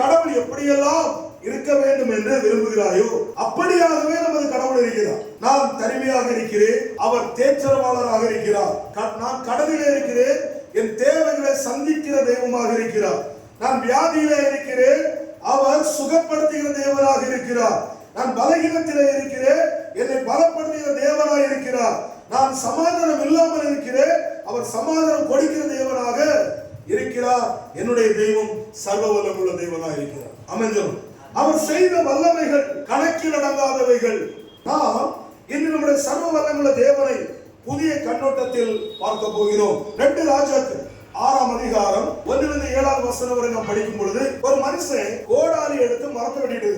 கடவுள் எப்படியெல்லாம் இருக்க வேண்டும் என்று விரும்புகிறாயோ அப்படியாகவே நமது கடவுள் இருக்கிறார். நான் தனிமையாக இருக்கிறேன், அவர் தேற்றரவாளராக இருக்கிறார். நான் கடலிலே இருக்கிறேன், என் தேவைகளை சந்திக்கிற தெய்வமாக இருக்கிறார். நான் வியாதியிலே இருக்கிறேன், அவர் சுகப்படுத்துகிற தேவனாக இருக்கிறார். நான் பலகீனத்திலே இருக்கிறேன், என்னை பலப்படுத்துகிற தேவனாக இருக்கிறார். நான் சமாதானம் இல்லாமல் இருக்கிறேன், அவர் சமாதானம் கொடுக்கிற தேவனாக இருக்கிறார். என்னுடைய தெய்வம் சர்வ வல்லமுள்ள தேவனாக இருக்கிறார். அமைஞ்சரும் அவர் செய்த வல்லமைகள் கணக்கில் அடங்காதவைகள். நாம் இன்று நம்முடைய சர்வ வல்லமுள்ள தேவனை புதிய கண்ணோட்டத்தில் பார்க்க போகிறோம். 2 ராஜாக்கள் 6ஆம் அதிகாரம் 1-7 வசனம் வரை நாம் படிக்கும் பொழுது, ஒரு மனுஷன் கோடாலி எடுத்து மரத்தை வெட்டிட்டு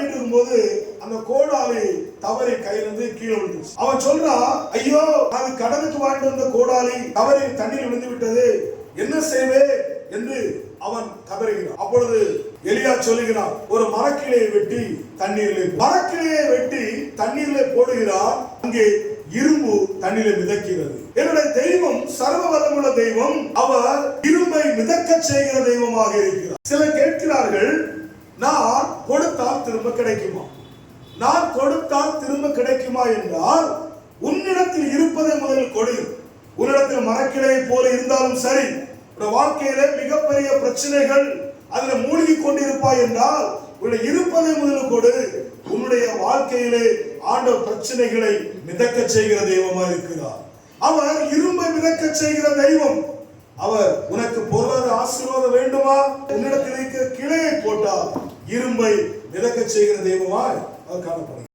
இருக்கும் போது அந்த கோடாலி தவறி கையிலிருந்து கீழே விழுந்துச்சு. அவன் சொல்றான், ஐயோ, நான் கடனுக்கு வாங்கிட்டு வந்த கோடாலி தவறி தண்ணீர் விழுந்து விட்டது, என்ன செய்வே என்று அவன் கதறுகிறான். அப்பொழுது எலியா சொல்லுகிறான், ஒரு மரக்கிளையை வெட்டி தண்ணீரிலே போடுகிறான், அங்கே இரும்பு தண்ணீரை மிதக்கிறது. என்னுடைய தெய்வம் சர்வ வல்லமுள்ள தெய்வம், அவர் இரும்பை மிதக்க செய்கிற தெய்வமாக இருக்கிறார். சிலர் கேட்கிறார்கள், நான் கொடுத்தால் திரும்ப கிடைக்குமா? நான் கொடுத்தால் திரும்ப கிடைக்குமா என்றால், உன்னிடத்தில் இருப்பதை முதலில் கொடு. உன்னிடத்தில் மரக்கிளையை போல இருந்தாலும் சரி, வாழ்க்கையில மிகப்பெரிய பிரச்சனைகள் அதுல மூழ்கி கொண்டிருப்பாய் என்றால், உன்னுடைய இருப்பதை முதலில் கொடு. உன்னுடைய வாழ்க்கையிலே ஆண்டவர் பிரச்சனைகளை மிதக்க செய்கிற தெய்வமா இருக்கிறார். அவர் இரும்பை மிதக்க செய்கிற தெய்வம். அவர் உனக்கு பொருளாதார ஆசீர்வாதம் வேண்டுமா? உன்னிடத்தில் இருக்கிற கிளையை போட்டால் இரும்பை மிதக்க செய்கிற தெய்வமாய் அவர் காணப்படுகிறார்.